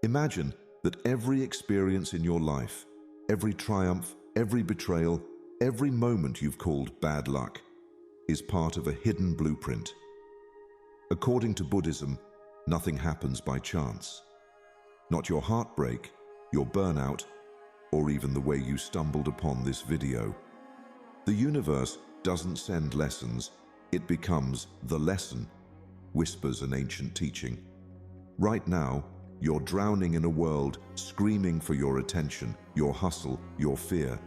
Imagine that every experience in your life, every triumph, every betrayal, every moment you've called bad luck, is part of a hidden blueprint. According to Buddhism, nothing happens by chance. Not your heartbreak, your burnout, or even the way you stumbled upon this video. The universe doesn't send lessons, it becomes the lesson, whispers an ancient teaching. Right now, you're drowning in a world screaming for your attention, your hustle, your fear.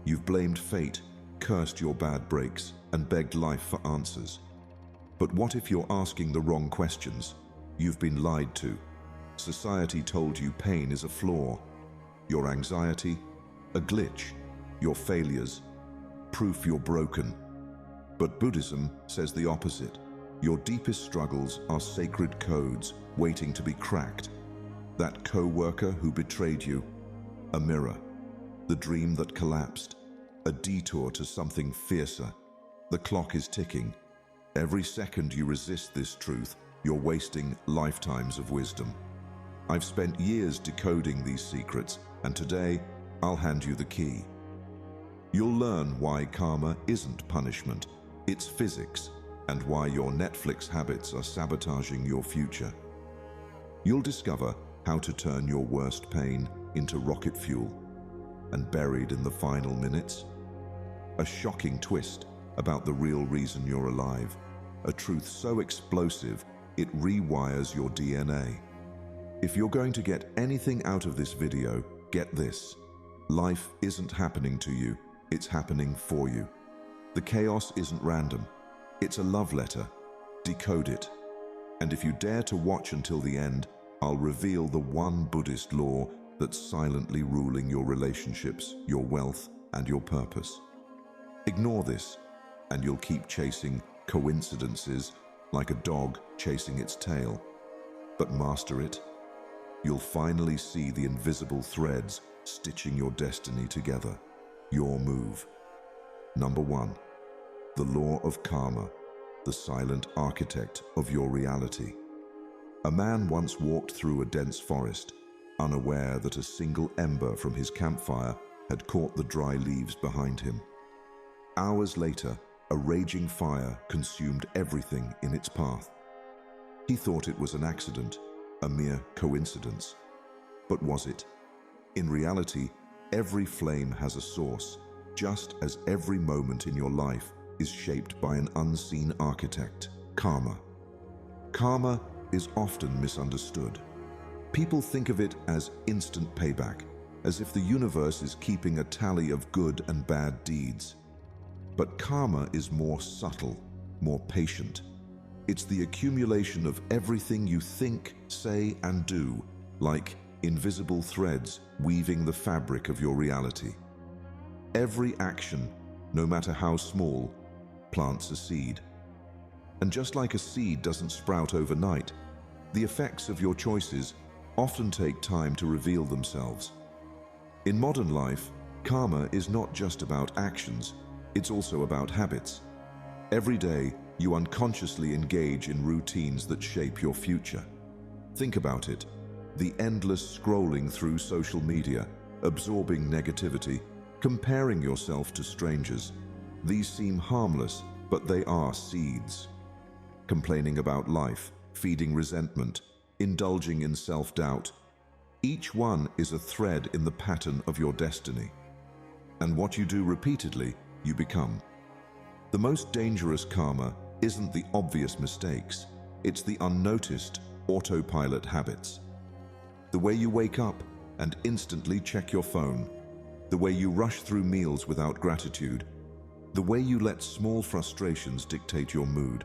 You've blamed fate, cursed your bad breaks, and begged life for answers. But what if you're asking the wrong questions? You've been lied to. Society told you pain is a flaw. Your anxiety, a glitch. Your failures, proof you're broken. But Buddhism says the opposite. Your deepest struggles are sacred codes waiting to be cracked. That co-worker who betrayed you, a mirror. The dream that collapsed, a detour to something fiercer. The clock is ticking. Every second you resist this truth, you're wasting lifetimes of wisdom. I've spent years decoding these secrets, and today I'll hand you the key. You'll learn why karma isn't punishment, it's physics, and why your Netflix habits are sabotaging your future. You'll discover how to turn your worst pain into rocket fuel. And buried in the final minutes, a shocking twist about the real reason you're alive. A truth so explosive, it rewires your DNA. If you're going to get anything out of this video, get this. Life isn't happening to you, it's happening for you. The chaos isn't random, it's a love letter. Decode it. And if you dare to watch until the end, I'll reveal the one Buddhist law that's silently ruling your relationships, your wealth, and your purpose. Ignore this, and you'll keep chasing coincidences like a dog chasing its tail. But master it, you'll finally see the invisible threads stitching your destiny together. Your move. Number 1. The law of karma, the silent architect of your reality. A man once walked through a dense forest, unaware that a single ember from his campfire had caught the dry leaves behind him. Hours later, a raging fire consumed everything in its path. He thought it was an accident, a mere coincidence. But was it? In reality, every flame has a source, just as every moment in your life is shaped by an unseen architect, karma. Karma is often misunderstood. People think of it as instant payback, as if the universe is keeping a tally of good and bad deeds. But karma is more subtle, more patient. It's the accumulation of everything you think, say, and do, like invisible threads weaving the fabric of your reality. Every action, no matter how small, plants a seed. And just like a seed doesn't sprout overnight, the effects of your choices often take time to reveal themselves. In modern life, karma is not just about actions, it's also about habits. Every day, you unconsciously engage in routines that shape your future. Think about it. The endless scrolling through social media, absorbing negativity, comparing yourself to strangers. These seem harmless, but they are seeds. Complaining about life, feeding resentment, indulging in self-doubt. Each one is a thread in the pattern of your destiny. And what you do repeatedly, you become. The most dangerous karma isn't the obvious mistakes, it's the unnoticed autopilot habits. The way you wake up and instantly check your phone, the way you rush through meals without gratitude, the way you let small frustrations dictate your mood.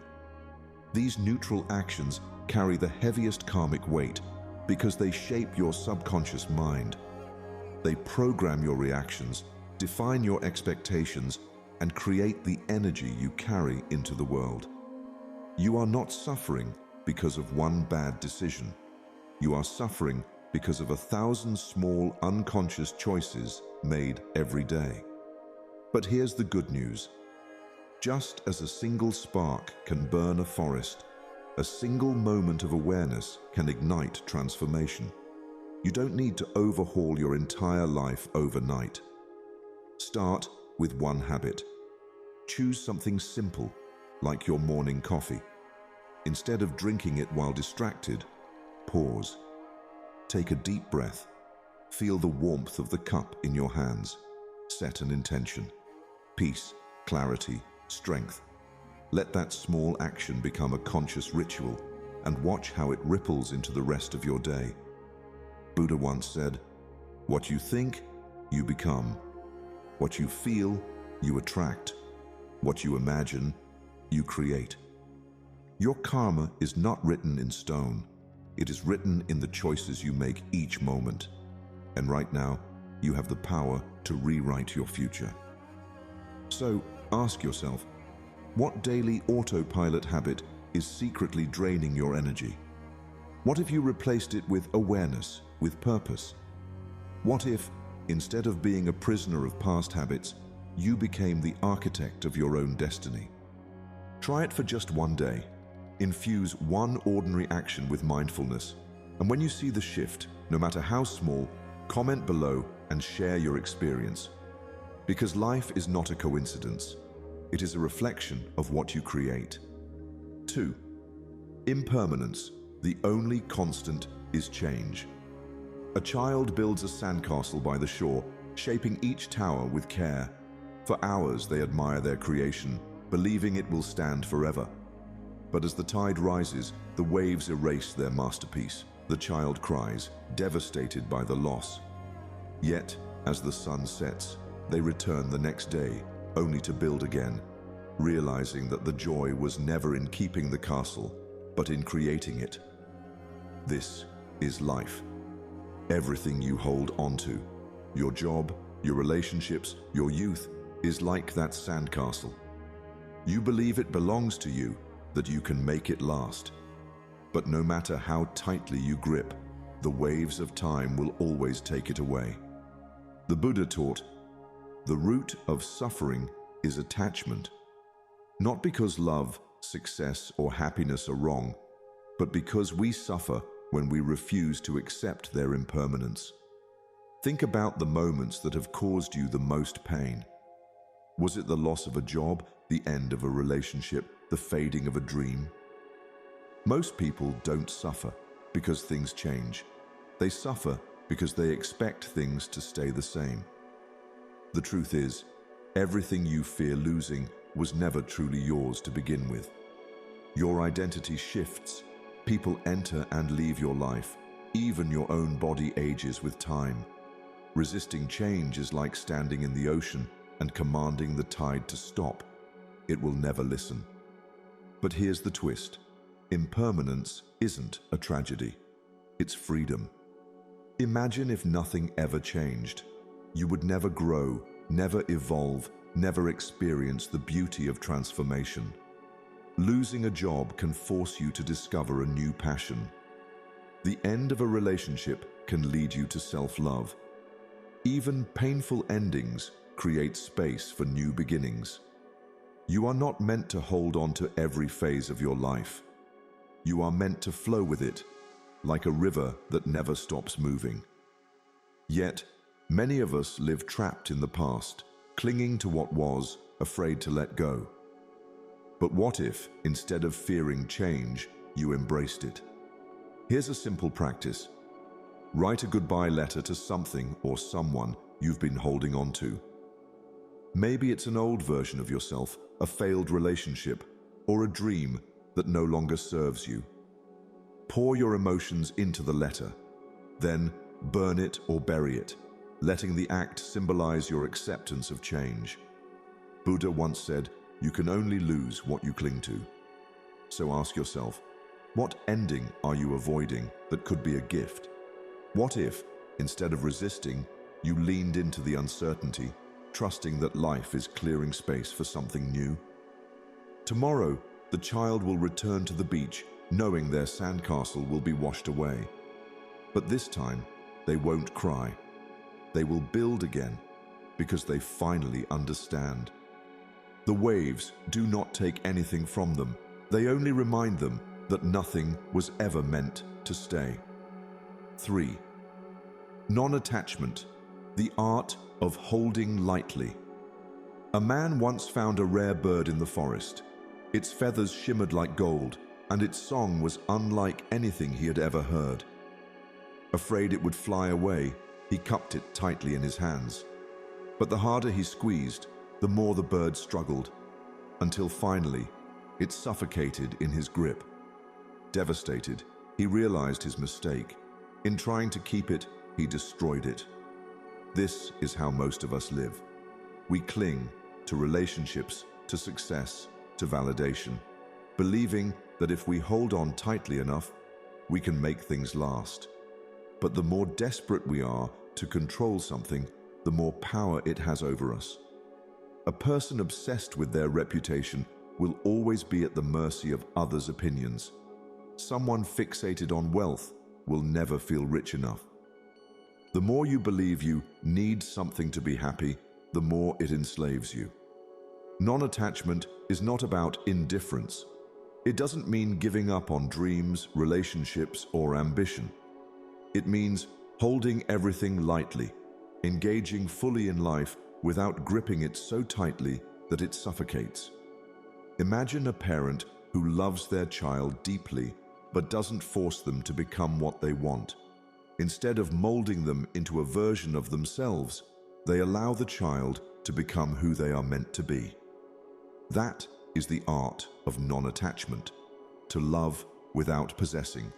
These neutral actions carry the heaviest karmic weight because they shape your subconscious mind. They program your reactions, define your expectations, and create the energy you carry into the world. You are not suffering because of one bad decision. You are suffering because of 1,000 small unconscious choices made every day. But here's the good news. Just as a single spark can burn a forest, a single moment of awareness can ignite transformation. You don't need to overhaul your entire life overnight. Start with one habit. Choose something simple, like your morning coffee. Instead of drinking it while distracted, pause. Take a deep breath. Feel the warmth of the cup in your hands. Set an intention. Peace, clarity, strength. Let that small action become a conscious ritual and watch how it ripples into the rest of your day. Buddha once said, "What you think, you become. What you feel, you attract. What you imagine, you create." Your karma is not written in stone. It is written in the choices you make each moment. And right now, you have the power to rewrite your future. So, ask yourself, what daily autopilot habit is secretly draining your energy? What if you replaced it with awareness, with purpose? What if, instead of being a prisoner of past habits, you became the architect of your own destiny? Try it for just one day. Infuse one ordinary action with mindfulness. And when you see the shift, no matter how small, comment below and share your experience. Because life is not a coincidence. It is a reflection of what you create. 2. Impermanence. The only constant is change. A child builds a sandcastle by the shore, shaping each tower with care. For hours they admire their creation, believing it will stand forever. But as the tide rises, the waves erase their masterpiece. The child cries, devastated by the loss. Yet, as the sun sets, they return the next day, only to build again, realizing that the joy was never in keeping the castle, but in creating it. This is life. Everything you hold onto, your job, your relationships, your youth, is like that sandcastle. You believe it belongs to you, that you can make it last. But no matter how tightly you grip, the waves of time will always take it away. The Buddha taught, the root of suffering is attachment. Not because love, success, or happiness are wrong, but because we suffer when we refuse to accept their impermanence. Think about the moments that have caused you the most pain. Was it the loss of a job, the end of a relationship, the fading of a dream? Most people don't suffer because things change. They suffer because they expect things to stay the same. The truth is, everything you fear losing was never truly yours to begin with. Your identity shifts. People enter and leave your life. Even your own body ages with time. Resisting change is like standing in the ocean and commanding the tide to stop. It will never listen. But here's the twist. Impermanence isn't a tragedy. It's freedom. Imagine if nothing ever changed. You would never grow, never evolve, never experience the beauty of transformation. Losing a job can force you to discover a new passion. The end of a relationship can lead you to self-love. Even painful endings create space for new beginnings. You are not meant to hold on to every phase of your life. You are meant to flow with it, like a river that never stops moving. Yet, many of us live trapped in the past, clinging to what was, afraid to let go. But what if, instead of fearing change, you embraced it? Here's a simple practice. Write a goodbye letter to something or someone you've been holding on to. Maybe it's an old version of yourself, a failed relationship, or a dream that no longer serves you. Pour your emotions into the letter, then burn it or bury it, letting the act symbolize your acceptance of change. Buddha once said, you can only lose what you cling to. So ask yourself, what ending are you avoiding that could be a gift? What if, instead of resisting, you leaned into the uncertainty, trusting that life is clearing space for something new? Tomorrow, the child will return to the beach, knowing their sandcastle will be washed away. But this time, they won't cry. They will build again, because they finally understand. The waves do not take anything from them. They only remind them that nothing was ever meant to stay. 3. Non-attachment, the art of holding lightly. A man once found a rare bird in the forest. Its feathers shimmered like gold, and its song was unlike anything he had ever heard. Afraid it would fly away, he cupped it tightly in his hands. But the harder he squeezed, the more the bird struggled, until finally, it suffocated in his grip. Devastated, he realized his mistake. In trying to keep it, he destroyed it. This is how most of us live. We cling to relationships, to success, to validation, believing that if we hold on tightly enough, we can make things last. But the more desperate we are to control something, the more power it has over us. A person obsessed with their reputation will always be at the mercy of others' opinions. Someone fixated on wealth will never feel rich enough. The more you believe you need something to be happy, the more it enslaves you. Non-attachment is not about indifference. It doesn't mean giving up on dreams, relationships, or ambition. It means holding everything lightly, engaging fully in life without gripping it so tightly that it suffocates. Imagine a parent who loves their child deeply but doesn't force them to become what they want. Instead of molding them into a version of themselves, they allow the child to become who they are meant to be. That is the art of non-attachment, to love without possessing,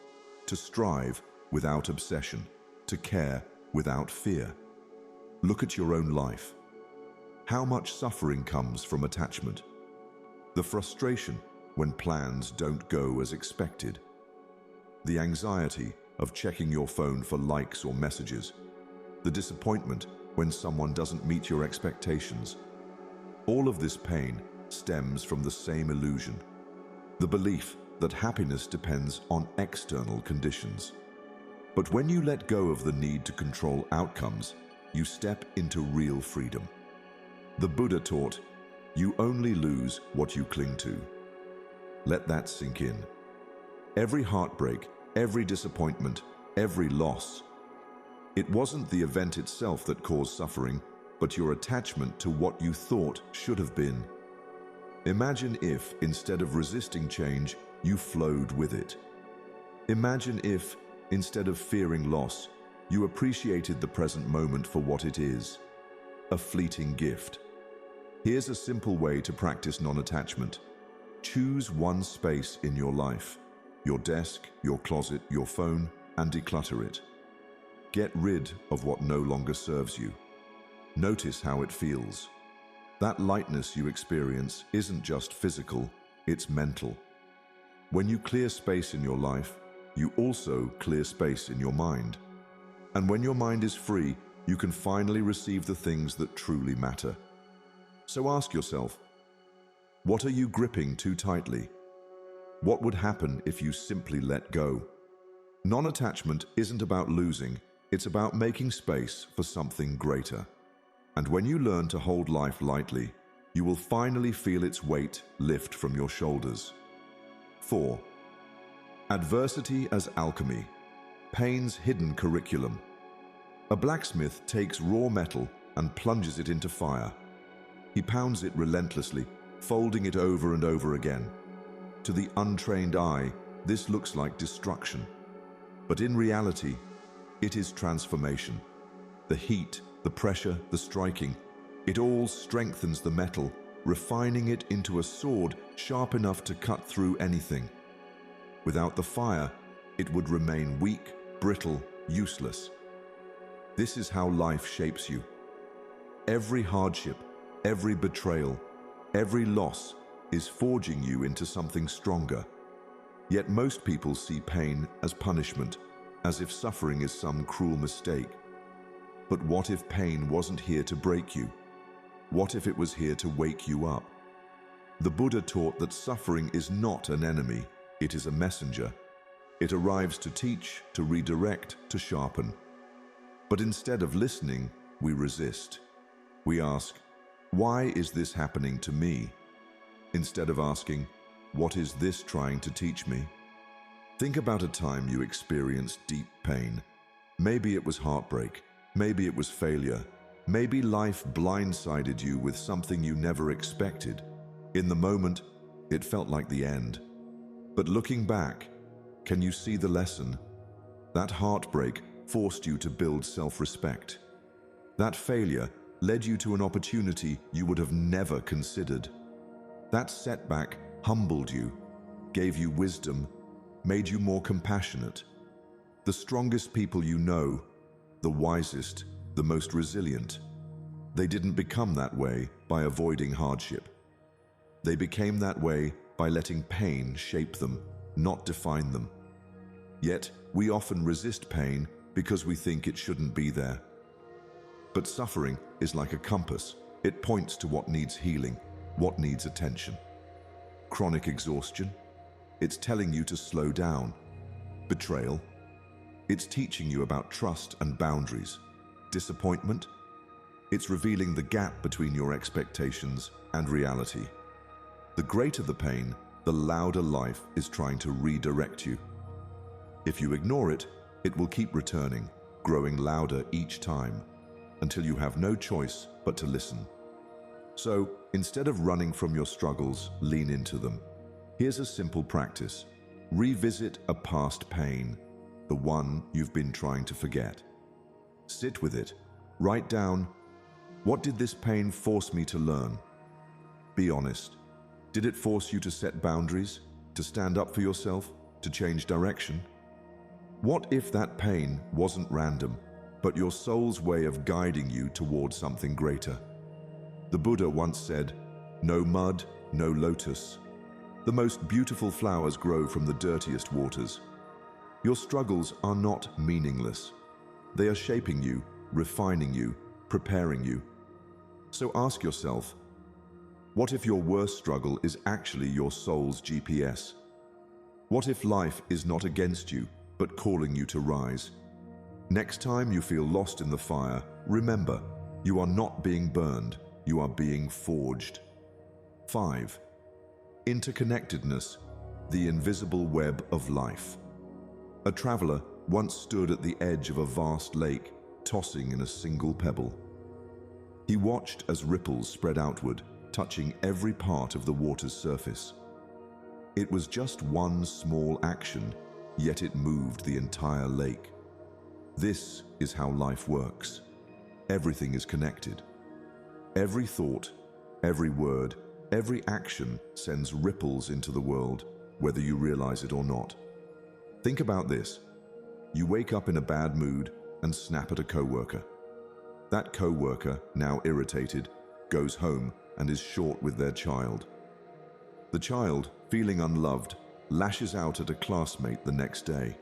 to strive without obsession, to care without fear. Look at your own life. How much suffering comes from attachment? The frustration when plans don't go as expected. The anxiety of checking your phone for likes or messages. The disappointment when someone doesn't meet your expectations. All of this pain stems from the same illusion, the belief that happiness depends on external conditions. But when you let go of the need to control outcomes, you step into real freedom. The Buddha taught, you only lose what you cling to. Let that sink in. Every heartbreak, every disappointment, every loss. It wasn't the event itself that caused suffering, but your attachment to what you thought should have been. Imagine if, instead of resisting change, you flowed with it. Imagine if, instead of fearing loss, you appreciated the present moment for what it is, a fleeting gift. Here's a simple way to practice non-attachment. Choose one space in your life, your desk, your closet, your phone, and declutter it. Get rid of what no longer serves you. Notice how it feels. That lightness you experience isn't just physical, it's mental. When you clear space in your life, you also clear space in your mind. And when your mind is free, you can finally receive the things that truly matter. So ask yourself, what are you gripping too tightly? What would happen if you simply let go? Non-attachment isn't about losing, it's about making space for something greater. And when you learn to hold life lightly, you will finally feel its weight lift from your shoulders. 4. Adversity as alchemy. Pain's hidden curriculum. A blacksmith takes raw metal and plunges it into fire. He pounds it relentlessly, folding it over and over again. To the untrained eye, this looks like destruction. But in reality, it is transformation. The heat, the pressure, the striking, it all strengthens the metal, refining it into a sword sharp enough to cut through anything. Without the fire, it would remain weak, brittle, useless. This is how life shapes you. Every hardship, every betrayal, every loss is forging you into something stronger. Yet most people see pain as punishment, as if suffering is some cruel mistake. But what if pain wasn't here to break you? What if it was here to wake you up? The Buddha taught that suffering is not an enemy, it is a messenger. It arrives to teach, to redirect, to sharpen. But instead of listening, we resist. We ask, why is this happening to me? Instead of asking, what is this trying to teach me? Think about a time you experienced deep pain. Maybe it was heartbreak. Maybe it was failure. Maybe life blindsided you with something you never expected. In the moment, it felt like the end. But looking back, can you see the lesson? That heartbreak forced you to build self-respect. That failure led you to an opportunity you would have never considered. That setback humbled you, gave you wisdom, made you more compassionate. The strongest people you know, the wisest, the most resilient, they didn't become that way by avoiding hardship. They became that way by letting pain shape them, not define them. Yet, we often resist pain because we think it shouldn't be there. But suffering is like a compass. It points to what needs healing, what needs attention. Chronic exhaustion? It's telling you to slow down. Betrayal? It's teaching you about trust and boundaries. Disappointment? It's revealing the gap between your expectations and reality. The greater the pain, the louder life is trying to redirect you. If you ignore it, it will keep returning, growing louder each time, until you have no choice but to listen. So, instead of running from your struggles, lean into them. Here's a simple practice. Revisit a past pain, the one you've been trying to forget. Sit with it. Write down, what did this pain force me to learn? Be honest. Did it force you to set boundaries, to stand up for yourself, to change direction? What if that pain wasn't random, but your soul's way of guiding you toward something greater? The Buddha once said, "No mud, no lotus. The most beautiful flowers grow from the dirtiest waters." Your struggles are not meaningless. They are shaping you, refining you, preparing you. So ask yourself, what if your worst struggle is actually your soul's GPS? What if life is not against you, but calling you to rise? Next time you feel lost in the fire, remember, you are not being burned, you are being forged. 5. Interconnectedness, the invisible web of life. A traveler once stood at the edge of a vast lake, tossing in a single pebble. He watched as ripples spread outward, touching every part of the water's surface. It was just one small action, yet it moved the entire lake. This is how life works. Everything is connected. Every thought, every word, every action sends ripples into the world, whether you realize it or not. Think about this. You wake up in a bad mood and snap at a coworker. That coworker, now irritated, goes home and is short with their child. The child, feeling unloved, lashes out at a classmate the next day.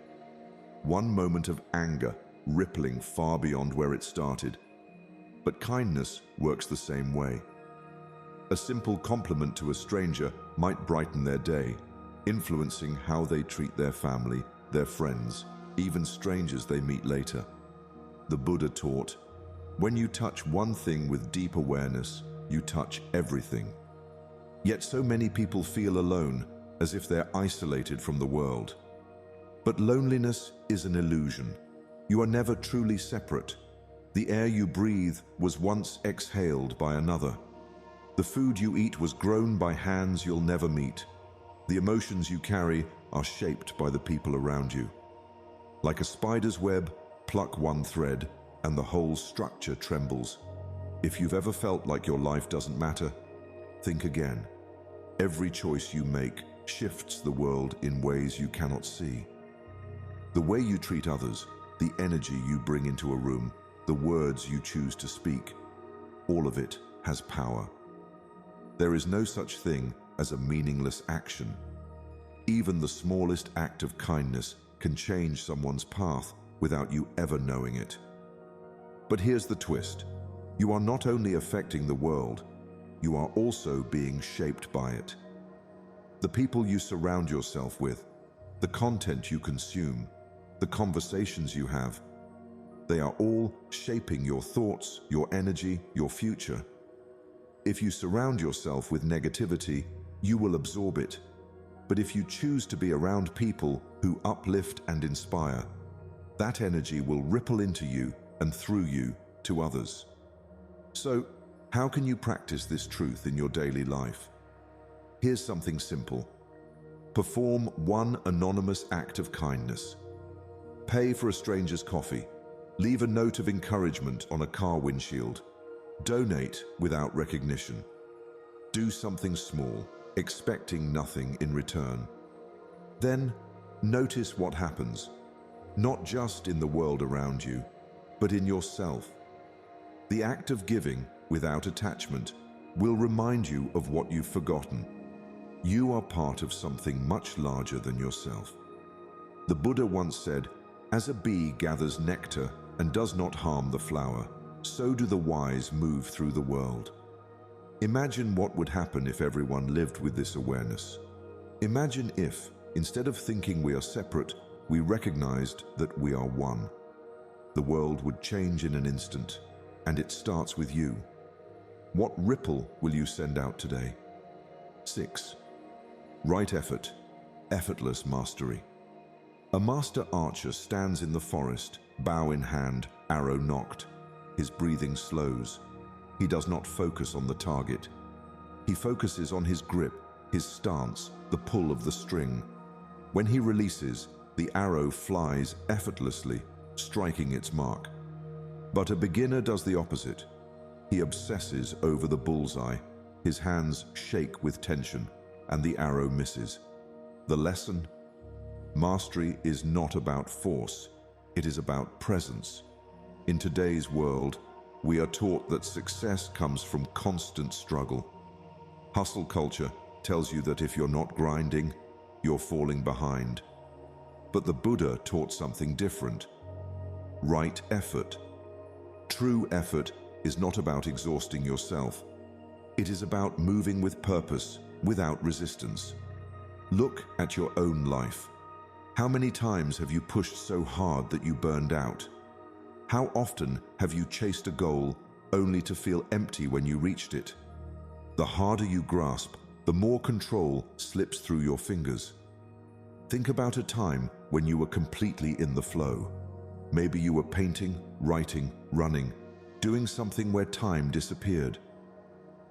One moment of anger, rippling far beyond where it started. But kindness works the same way. A simple compliment to a stranger might brighten their day, influencing how they treat their family, their friends, even strangers they meet later. The Buddha taught, when you touch one thing with deep awareness, you touch everything. Yet so many people feel alone, as if they're isolated from the world. But loneliness is an illusion. You are never truly separate. The air you breathe was once exhaled by another. The food you eat was grown by hands you'll never meet. The emotions you carry are shaped by the people around you. Like a spider's web, pluck one thread, and the whole structure trembles. If you've ever felt like your life doesn't matter, think again. Every choice you make shifts the world in ways you cannot see. The way you treat others, the energy you bring into a room, the words you choose to speak, all of it has power. There is no such thing as a meaningless action. Even the smallest act of kindness can change someone's path without you ever knowing it. But here's the twist. You are not only affecting the world, you are also being shaped by it. The people you surround yourself with, the content you consume, the conversations you have, they are all shaping your thoughts, your energy, your future. If you surround yourself with negativity, you will absorb it. But if you choose to be around people who uplift and inspire, That energy will ripple into you and through you to others. So, how can you practice this truth in your daily life? Here's something simple. Perform one anonymous act of kindness. Pay for a stranger's coffee. Leave a note of encouragement on a car windshield. Donate without recognition. Do something small, expecting nothing in return. Then, notice what happens, not just in the world around you, but in yourself. The act of giving, without attachment, will remind you of what you've forgotten. You are part of something much larger than yourself. The Buddha once said, "As a bee gathers nectar and does not harm the flower, so do the wise move through the world." Imagine what would happen if everyone lived with this awareness. Imagine if, instead of thinking we are separate, we recognized that we are one. The world would change in an instant, and it starts with you. What ripple will you send out today? 6. Right effort, effortless mastery. A master archer stands in the forest, bow in hand, arrow nocked. His breathing slows. He does not focus on the target. He focuses on his grip, his stance, the pull of the string. When he releases, the arrow flies effortlessly, striking its mark. But a beginner does the opposite. He obsesses over the bullseye. His hands shake with tension, and the arrow misses. The lesson? Mastery is not about force. It is about presence. In today's world, we are taught that success comes from constant struggle. Hustle culture tells you that if you're not grinding, you're falling behind. But the Buddha taught something different. Right effort. True effort is not about exhausting yourself. It is about moving with purpose, without resistance. Look at your own life. How many times have you pushed so hard that you burned out? How often have you chased a goal only to feel empty when you reached it? The harder you grasp, the more control slips through your fingers. Think about a time when you were completely in the flow. Maybe you were painting, writing, running, doing something where time disappeared.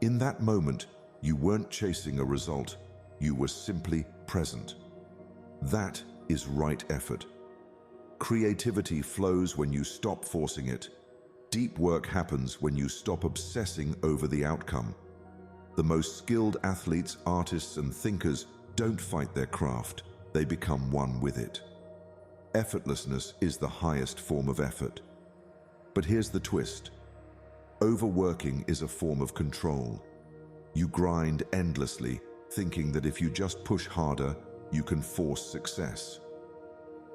In that moment, you weren't chasing a result, you were simply present. That is right effort. Creativity flows when you stop forcing it. Deep work happens when you stop obsessing over the outcome. The most skilled athletes, artists, and thinkers don't fight their craft, they become one with it. Effortlessness is the highest form of effort. But here's the twist. Overworking is a form of control. You grind endlessly, thinking that if you just push harder, you can force success.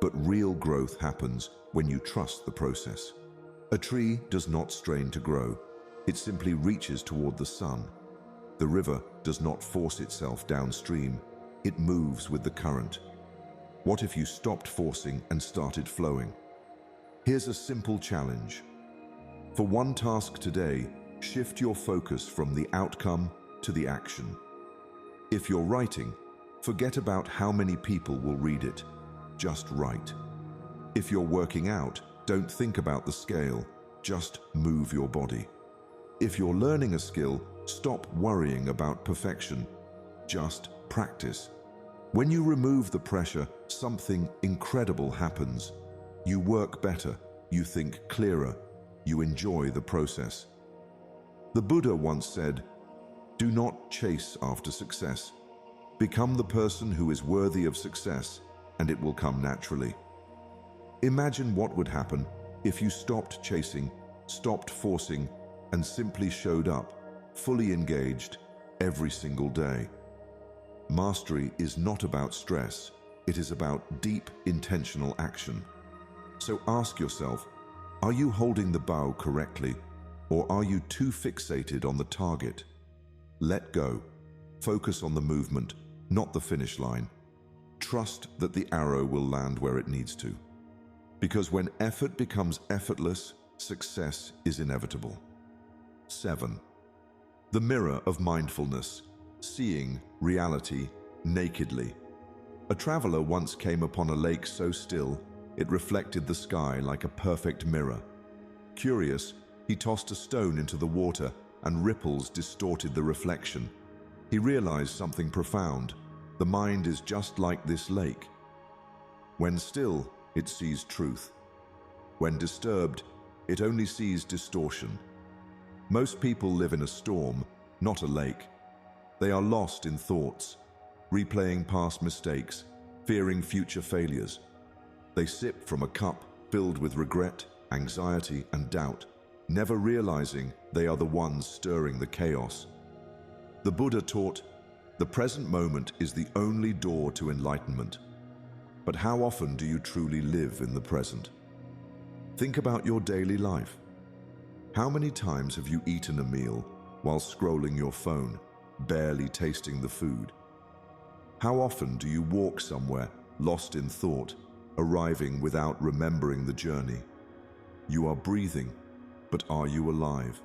But real growth happens when you trust the process. A tree does not strain to grow. It simply reaches toward the sun. The river does not force itself downstream. It moves with the current. What if you stopped forcing and started flowing? Here's a simple challenge. For one task today, shift your focus from the outcome to the action. If you're writing, forget about how many people will read it. Just write. If you're working out, don't think about the scale. Just move your body. If you're learning a skill, stop worrying about perfection. Just practice. When you remove the pressure, something incredible happens. You work better, you think clearer, you enjoy the process. The Buddha once said, "Do not chase after success. Become the person who is worthy of success, and it will come naturally." Imagine what would happen if you stopped chasing, stopped forcing, and simply showed up, fully engaged, every single day. Mastery is not about stress, it is about deep, intentional action. So ask yourself, are you holding the bow correctly, or are you too fixated on the target? Let go. Focus on the movement, not the finish line. Trust that the arrow will land where it needs to. Because when effort becomes effortless, success is inevitable. 7. The mirror of mindfulness, seeing reality nakedly. A traveler once came upon a lake so still, It reflected the sky like a perfect mirror. Curious, he tossed a stone into the water and ripples distorted the reflection. He realized something profound. The mind is just like this lake. When still, it sees truth. When disturbed, it only sees distortion. Most people live in a storm, not a lake. They are lost in thoughts, replaying past mistakes, fearing future failures. They sip from a cup filled with regret, anxiety, and doubt, never realizing they are the ones stirring the chaos. The Buddha taught, the present moment is the only door to enlightenment. But how often do you truly live in the present? Think about your daily life. How many times have you eaten a meal while scrolling your phone, barely tasting the food? How often do you walk somewhere, lost in thought, arriving without remembering the journey? You are breathing, but are you alive?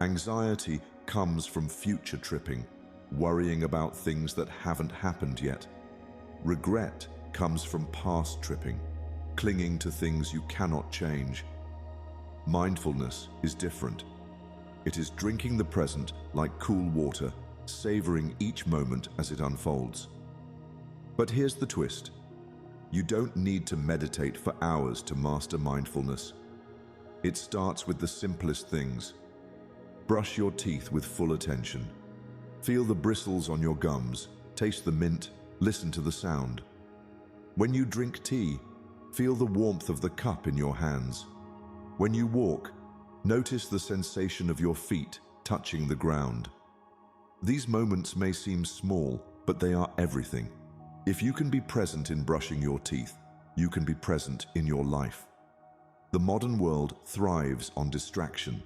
Anxiety comes from future tripping, worrying about things that haven't happened yet. Regret comes from past tripping, clinging to things you cannot change. Mindfulness is different. It is drinking the present like cool water, savoring each moment as it unfolds. But here's the twist. You don't need to meditate for hours to master mindfulness. It starts with the simplest things. Brush your teeth with full attention. Feel the bristles on your gums, taste the mint, listen to the sound. When you drink tea, feel the warmth of the cup in your hands. When you walk, notice the sensation of your feet touching the ground. These moments may seem small, but they are everything. If you can be present in brushing your teeth, you can be present in your life. The modern world thrives on distraction.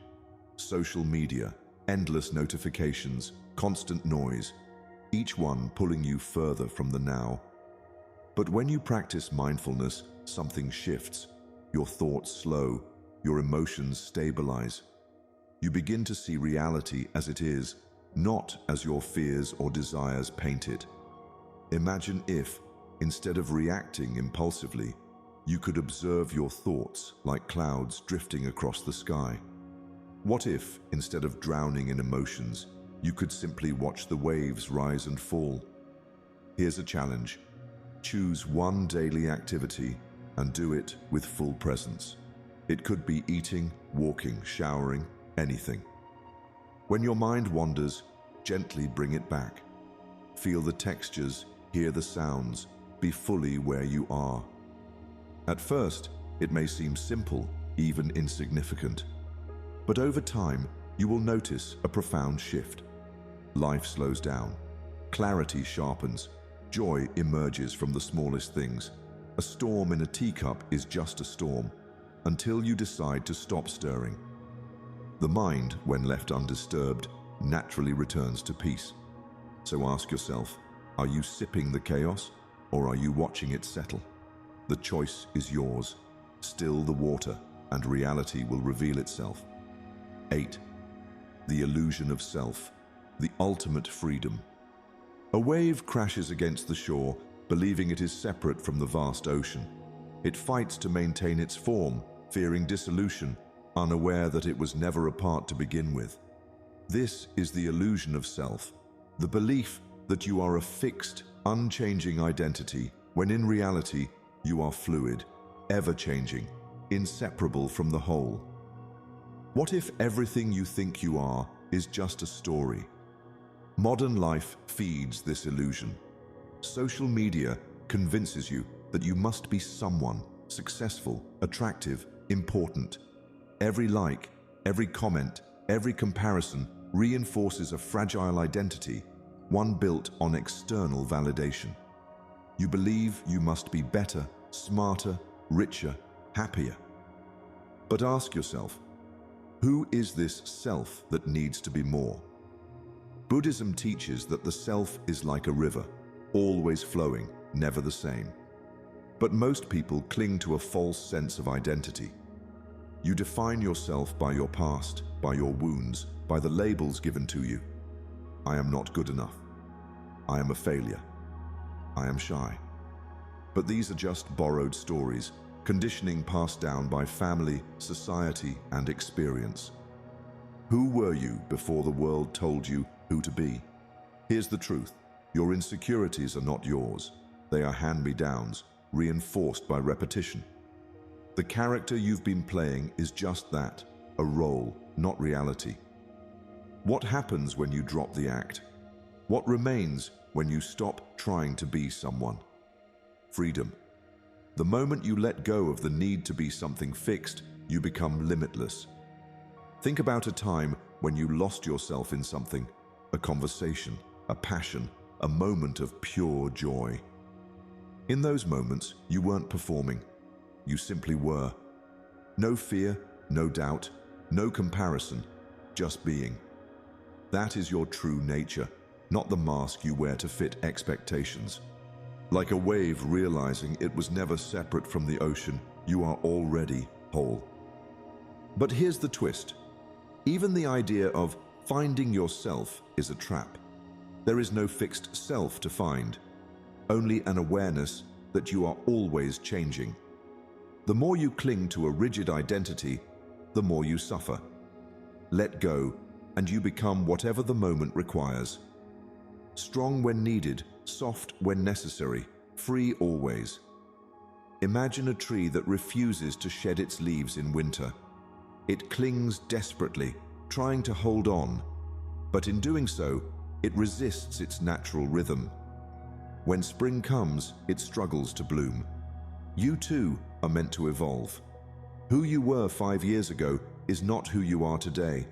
Social media, endless notifications, constant noise, each one pulling you further from the now. But when you practice mindfulness, something shifts. Your thoughts slow, your emotions stabilize. You begin to see reality as it is, not as your fears or desires paint it. Imagine if, instead of reacting impulsively, you could observe your thoughts like clouds drifting across the sky. What if, instead of drowning in emotions, you could simply watch the waves rise and fall? Here's a challenge. Choose one daily activity and do it with full presence. It could be eating, walking, showering, anything. When your mind wanders, gently bring it back. Feel the textures, hear the sounds, be fully where you are. At first, it may seem simple, even insignificant. But over time, you will notice a profound shift. Life slows down, clarity sharpens, joy emerges from the smallest things. A storm in a teacup is just a storm, until you decide to stop stirring. The mind, when left undisturbed, naturally returns to peace. So ask yourself, are you sipping the chaos, or are you watching it settle? The choice is yours. Still the water, and reality will reveal itself. 8. The illusion of self, the ultimate freedom. A wave crashes against the shore, believing it is separate from the vast ocean. It fights to maintain its form, fearing dissolution, unaware that it was never a part to begin with. This is the illusion of self, the belief that you are a fixed, unchanging identity, when in reality, you are fluid, ever-changing, inseparable from the whole. What if everything you think you are is just a story? Modern life feeds this illusion. Social media convinces you that you must be someone, successful, attractive, important. Every like, every comment, every comparison reinforces a fragile identity, one built on external validation. You believe you must be better, smarter, richer, happier. But ask yourself, who is this self that needs to be more? Buddhism teaches that the self is like a river, always flowing, never the same. But most people cling to a false sense of identity. You define yourself by your past, by your wounds, by the labels given to you. I am not good enough. I am a failure. I am shy. But these are just borrowed stories, conditioning passed down by family, society, and experience. Who were you before the world told you who to be? Here's the truth. Your insecurities are not yours. They are hand-me-downs, reinforced by repetition. The character you've been playing is just that, a role, not reality. What happens when you drop the act? What remains when you stop trying to be someone? Freedom. The moment you let go of the need to be something fixed, you become limitless. Think about a time when you lost yourself in something, a conversation, a passion, a moment of pure joy. In those moments, you weren't performing. You simply were. No fear, no doubt, no comparison, just being. That is your true nature, not the mask you wear to fit expectations. Like a wave realizing it was never separate from the ocean, you are already whole. But here's the twist. Even the idea of finding yourself is a trap. There is no fixed self to find, only an awareness that you are always changing. The more you cling to a rigid identity, the more you suffer. Let go, and you become whatever the moment requires. Strong when needed, soft when necessary, free always. Imagine a tree that refuses to shed its leaves in winter. It clings desperately, trying to hold on, but in doing so, it resists its natural rhythm. When spring comes, it struggles to bloom. You too are meant to evolve. Who you were 5 years ago is not who you are today,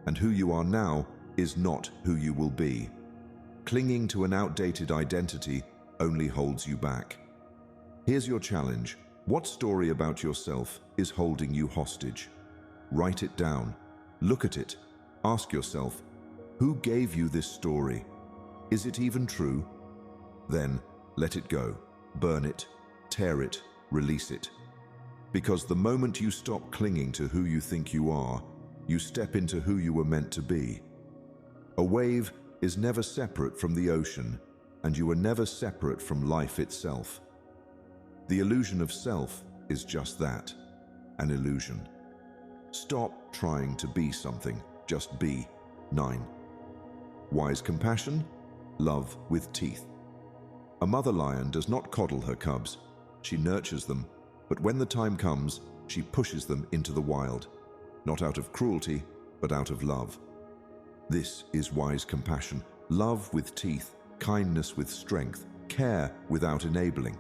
and who you are now is not who you will be. Clinging to an outdated identity only holds you back. Here's your challenge. What story about yourself is holding you hostage? Write it down. Look at it. Ask yourself, who gave you this story? Is it even true? Then let it go. Burn it. Tear it. Release it. Because the moment you stop clinging to who you think you are, you step into who you were meant to be. A wave is never separate from the ocean, and you are never separate from life itself. The illusion of self is just that, an illusion. Stop trying to be something, just be. 9. Wise compassion, love with teeth. A mother lion does not coddle her cubs. She nurtures them, but when the time comes, she pushes them into the wild, not out of cruelty, but out of love. This is wise compassion, love with teeth, kindness with strength, care without enabling.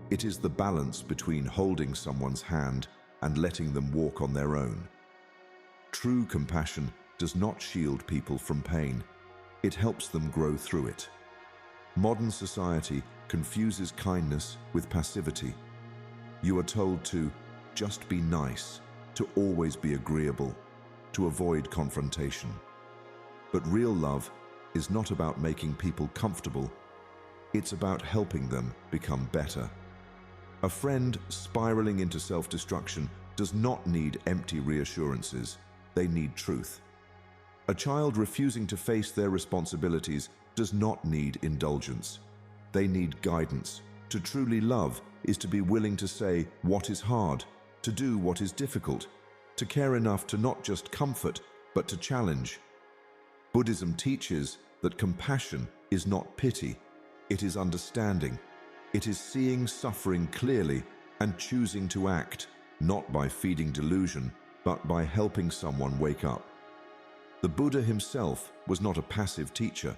It is the balance between holding someone's hand and letting them walk on their own. True compassion does not shield people from pain. It helps them grow through it. Modern society confuses kindness with passivity. You are told to just be nice, to always be agreeable, to avoid confrontation. But real love is not about making people comfortable. It's about helping them become better. A friend spiraling into self-destruction does not need empty reassurances. They need truth. A child refusing to face their responsibilities does not need indulgence. They need guidance. To truly love is to be willing to say what is hard, to do what is difficult, to care enough to not just comfort, but to challenge. Buddhism teaches that compassion is not pity, it is understanding. It is seeing suffering clearly and choosing to act, not by feeding delusion, but by helping someone wake up. The Buddha himself was not a passive teacher.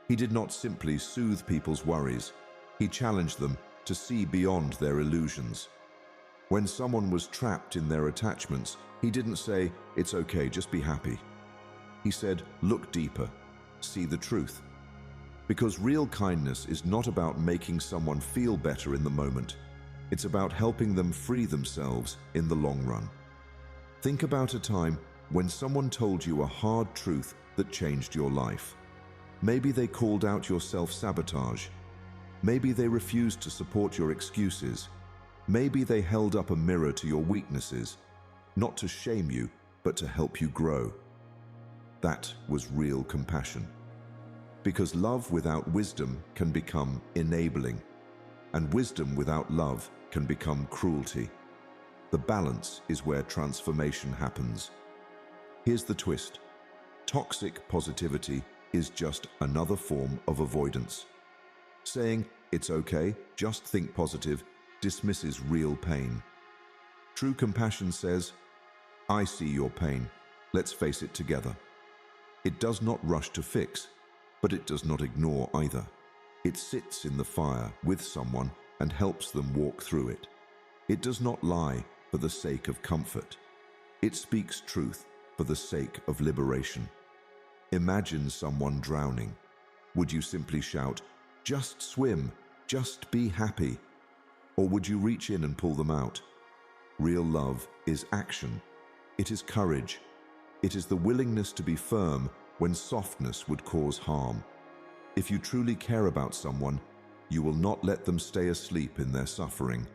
He did not simply soothe people's worries. He challenged them to see beyond their illusions. When someone was trapped in their attachments, he didn't say, "It's okay, just be happy." He said, "Look deeper, see the truth." Because real kindness is not about making someone feel better in the moment. It's about helping them free themselves in the long run. Think about a time when someone told you a hard truth that changed your life. Maybe they called out your self-sabotage. Maybe they refused to support your excuses. Maybe they held up a mirror to your weaknesses, not to shame you, but to help you grow. That was real compassion. Because love without wisdom can become enabling. and wisdom without love can become cruelty. The balance is where transformation happens. Here's the twist. Toxic positivity is just another form of avoidance. Saying, "It's okay, just think positive," dismisses real pain. True compassion says, "I see your pain. Let's face it together." It does not rush to fix, but it does not ignore either. It sits in the fire with someone and helps them walk through it. It does not lie for the sake of comfort. It speaks truth for the sake of liberation. Imagine someone drowning. Would you simply shout, "Just swim, just be happy"? Or would you reach in and pull them out? Real love is action. It is courage. It is the willingness to be firm when softness would cause harm. If you truly care about someone, you will not let them stay asleep in their suffering.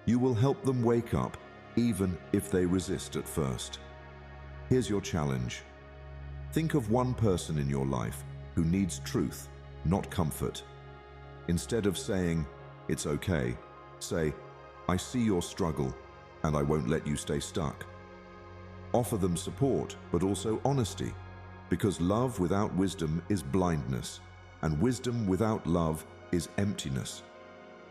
You will help them wake up, even if they resist at first. Here's your challenge. Think of one person in your life who needs truth, not comfort. Instead of saying, "It's okay," say, "I see your struggle, and I won't let you stay stuck." Offer them support, but also honesty, because love without wisdom is blindness, and wisdom without love is emptiness.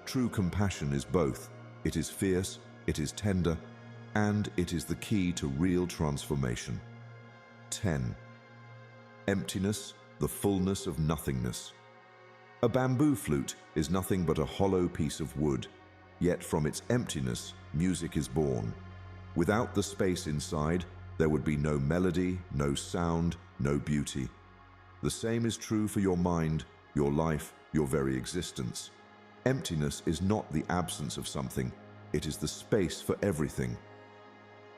True compassion is both. It is fierce, it is tender, and it is the key to real transformation. 10. Emptiness, the fullness of nothingness. A bamboo flute is nothing but a hollow piece of wood, yet from its emptiness, music is born. Without the space inside, there would be no melody, no sound, no beauty. The same is true for your mind, your life, your very existence. Emptiness is not the absence of something, it is the space for everything.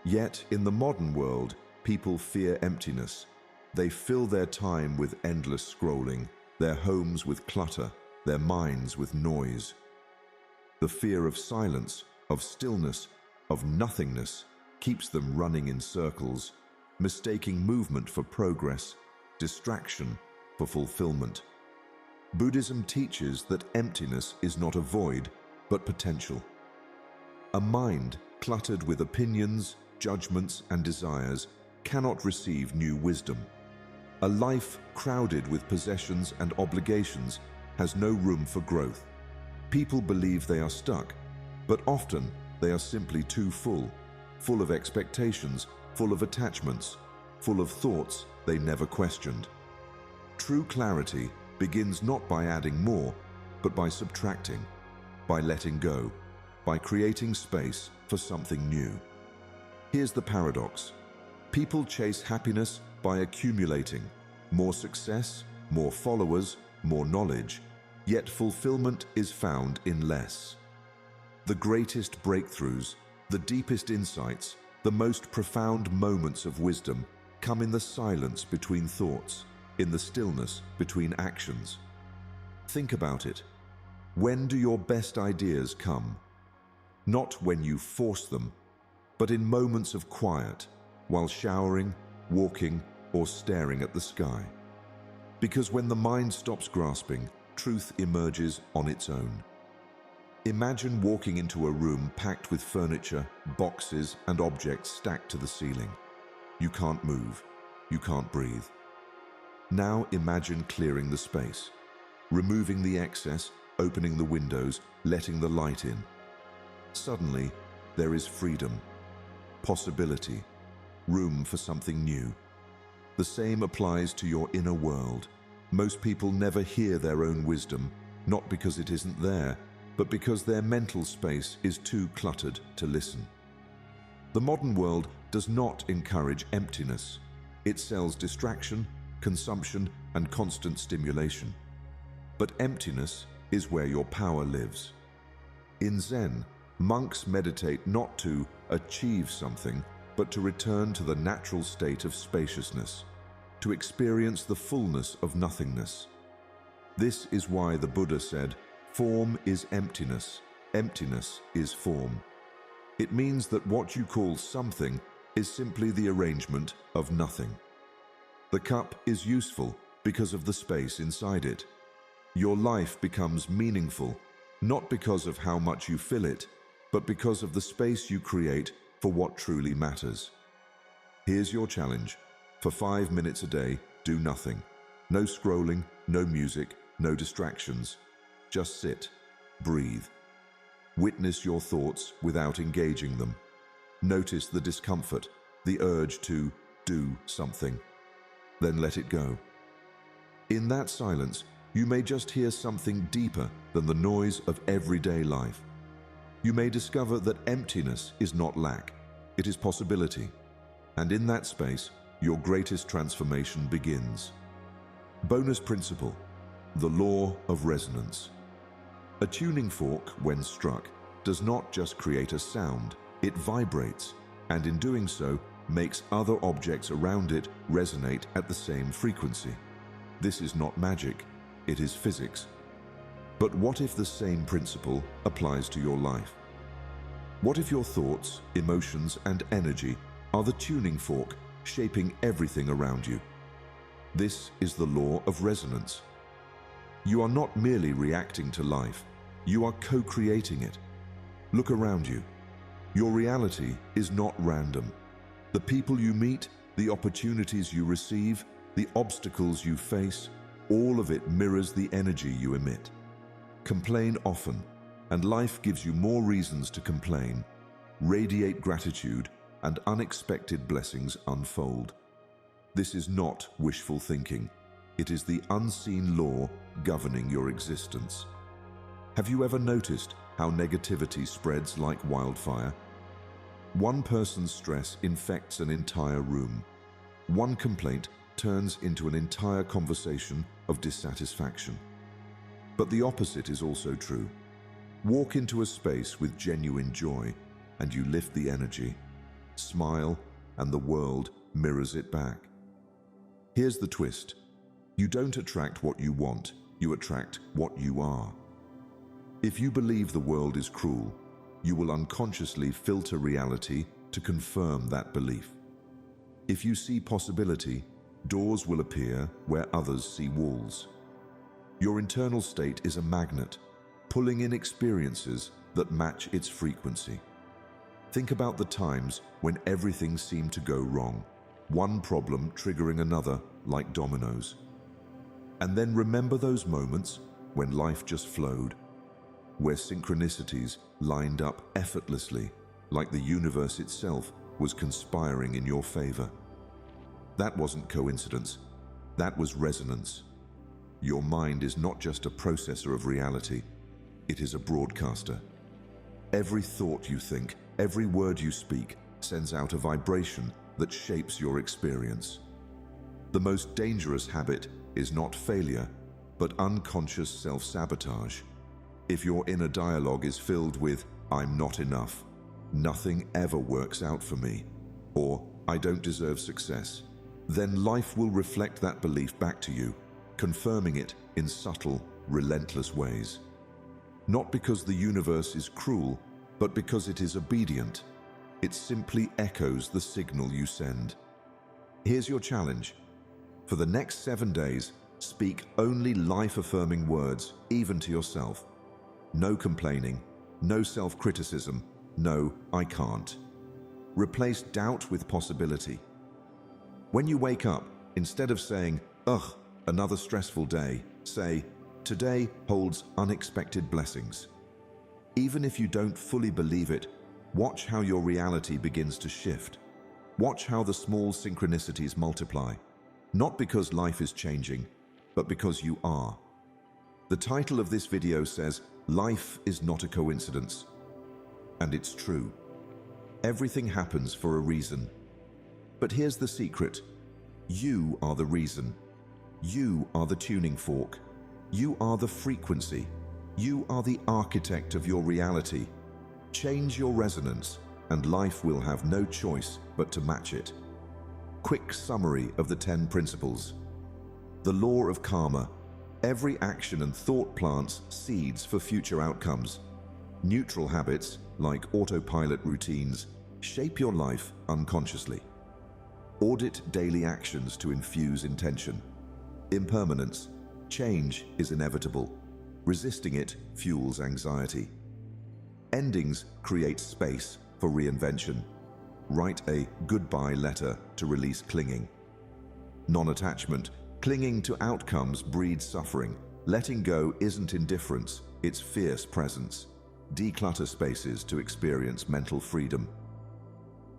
Yet, in the modern world, people fear emptiness. They fill their time with endless scrolling, their homes with clutter, their minds with noise. The fear of silence, of stillness, of nothingness keeps them running in circles, mistaking movement for progress, distraction for fulfillment. Buddhism teaches that emptiness is not a void, but potential. A mind cluttered with opinions, judgments, and desires cannot receive new wisdom. A life crowded with possessions and obligations has no room for growth. People believe they are stuck, but often they are simply too full, full of expectations, full of attachments, full of thoughts they never questioned. True clarity begins not by adding more, but by subtracting, by letting go, by creating space for something new. Here's the paradox. People chase happiness by accumulating more success, more followers, more knowledge, yet fulfillment is found in less. The greatest breakthroughs, the deepest insights, the most profound moments of wisdom come in the silence between thoughts, in the stillness between actions. Think about it. When do your best ideas come? Not when you force them, but in moments of quiet, while showering, walking, or staring at the sky. Because when the mind stops grasping, truth emerges on its own. Imagine walking into a room packed with furniture, boxes, and objects stacked to the ceiling. You can't move. You can't breathe. Now imagine clearing the space, removing the excess, opening the windows, letting the light in. Suddenly, there is freedom, possibility, room for something new. The same applies to your inner world. Most people never hear their own wisdom, not because it isn't there, but because their mental space is too cluttered to listen. The modern world does not encourage emptiness. It sells distraction, consumption, and constant stimulation. But emptiness is where your power lives. In Zen, monks meditate not to achieve something, but to return to the natural state of spaciousness, to experience the fullness of nothingness. This is why the Buddha said, "Form is emptiness, emptiness is form." It means that what you call something is simply the arrangement of nothing. The cup is useful because of the space inside it. Your life becomes meaningful Not because of how much you fill it, but because of the space you create for what truly matters. Here's your challenge. For 5 minutes a day, do nothing. No scrolling, no music, no distractions. Just sit, breathe. Witness your thoughts without engaging them. Notice the discomfort, the urge to do something. Then let it go. In that silence, you may just hear something deeper than the noise of everyday life. You may discover that emptiness is not lack, it is possibility. And in that space, your greatest transformation begins. Bonus principle: the law of resonance. A tuning fork, when struck, does not just create a sound, it vibrates, and in doing so, makes other objects around it resonate at the same frequency. This is not magic, it is physics. But what if the same principle applies to your life? What if your thoughts, emotions, and energy are the tuning fork shaping everything around you? This is the law of resonance. You are not merely reacting to life, you are co-creating it. Look around you. Your reality is not random. The people you meet, the opportunities you receive, the obstacles you face, all of it mirrors the energy you emit. Complain often, and life gives you more reasons to complain. Radiate gratitude, and unexpected blessings unfold. This is not wishful thinking. It is the unseen law governing your existence. Have you ever noticed how negativity spreads like wildfire? One person's stress infects an entire room. One complaint turns into an entire conversation of dissatisfaction. But the opposite is also true. Walk into a space with genuine joy, and you lift the energy. Smile, and the world mirrors it back. Here's the twist. You don't attract what you want, you attract what you are. If you believe the world is cruel, you will unconsciously filter reality to confirm that belief. If you see possibility, doors will appear where others see walls. Your internal state is a magnet, pulling in experiences that match its frequency. Think about the times when everything seemed to go wrong, one problem triggering another like dominoes. And then remember those moments when life just flowed, where synchronicities lined up effortlessly, like the universe itself was conspiring in your favor. That wasn't coincidence, that was resonance. Your mind is not just a processor of reality, it is a broadcaster. Every thought you think, every word you speak, sends out a vibration that shapes your experience. The most dangerous habit is not failure, but unconscious self-sabotage. If your inner dialogue is filled with, "I'm not enough," "nothing ever works out for me," or "I don't deserve success," then life will reflect that belief back to you, confirming it in subtle, relentless ways. Not because the universe is cruel, but because it is obedient. It simply echoes the signal you send. Here's your challenge. For the next 7 days, speak only life-affirming words, even to yourself. No complaining, no self-criticism, no "I can't." Replace doubt with possibility. When you wake up, instead of saying, "Ugh, another stressful day," say, "Today holds unexpected blessings." Even if you don't fully believe it, watch how your reality begins to shift. Watch how the small synchronicities multiply, not because life is changing, but because you are. The title of this video says, "Life is not a coincidence." And it's true. Everything happens for a reason. But here's the secret. You are the reason. You are the tuning fork. You are the frequency. You are the architect of your reality. Change your resonance, and life will have no choice but to match it. Quick summary of the 10 principles. The law of karma. Every action and thought plants seeds for future outcomes. Neutral habits, like autopilot routines, shape your life unconsciously. Audit daily actions to infuse intention. Impermanence. Change is inevitable. Resisting it fuels anxiety. Endings create space for reinvention. Write a goodbye letter to release clinging. Non-attachment. Clinging to outcomes breeds suffering. Letting go isn't indifference, it's fierce presence. Declutter spaces to experience mental freedom.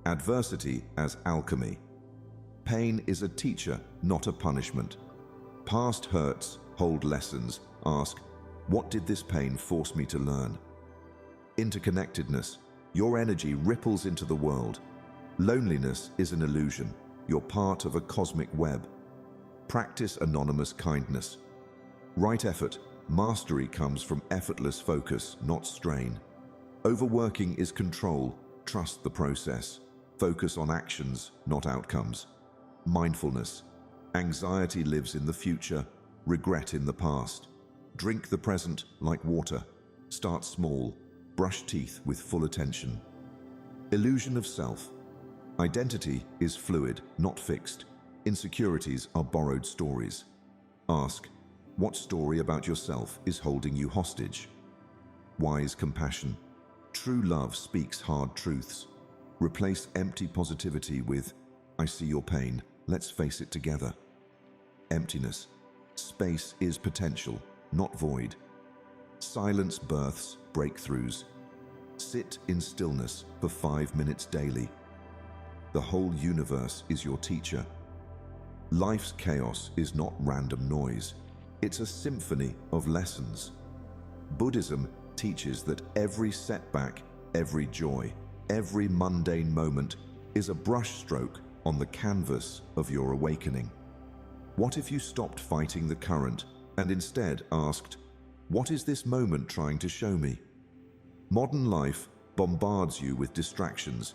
Adversity as alchemy. Pain is a teacher, not a punishment. Past hurts hold lessons. Ask, what did this pain force me to learn? Interconnectedness. Your energy ripples into the world. Loneliness is an illusion. You're part of a cosmic web. Practice anonymous kindness. Right effort. Mastery comes from effortless focus, not strain. Overworking is control. Trust the process. Focus on actions, not outcomes. Mindfulness. Anxiety lives in the future, regret in the past. Drink the present like water. Start small. Brush teeth with full attention. Illusion of self. Identity is fluid, not fixed. Insecurities are borrowed stories. Ask, what story about yourself is holding you hostage? Wise compassion. True love speaks hard truths. Replace empty positivity with, I see your pain, let's face it together. Emptiness. Space is potential, not void. Silence births breakthroughs. Sit in stillness for 5 minutes daily. The whole universe is your teacher. Life's chaos is not random noise. It's a symphony of lessons. Buddhism teaches that every setback, every joy, every mundane moment is a brushstroke on the canvas of your awakening. What if you stopped fighting the current and instead asked, what is this moment trying to show me? Modern life bombards you with distractions,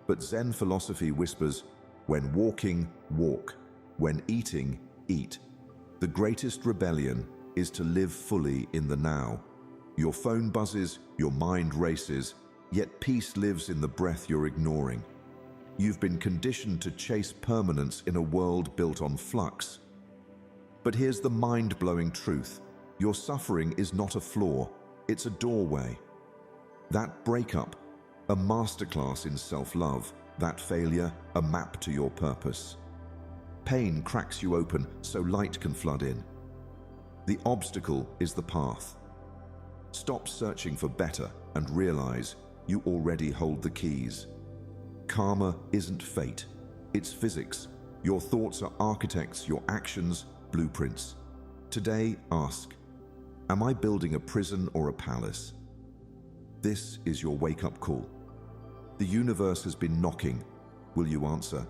but Zen philosophy whispers, when walking, walk. When eating, eat. The greatest rebellion is to live fully in the now. Your phone buzzes, your mind races, yet peace lives in the breath you're ignoring. You've been conditioned to chase permanence in a world built on flux. But here's the mind-blowing truth. Your suffering is not a flaw, it's a doorway. That breakup, a masterclass in self-love. That failure, a map to your purpose. Pain cracks you open so light can flood in. The obstacle is the path. Stop searching for better and realize you already hold the keys. Karma isn't fate, it's physics. Your thoughts are architects, your actions, blueprints. Today, ask, am I building a prison or a palace? This is your wake-up call. The universe has been knocking. Will you answer?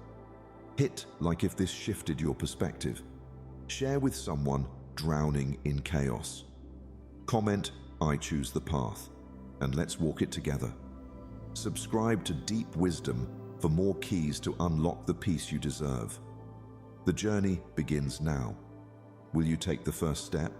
Hit like if this shifted your perspective. Share with someone drowning in chaos. Comment, I choose the path, and let's walk it together. Subscribe to Deep Wisdom for more keys to unlock the peace you deserve. The journey begins now. Will you take the first step?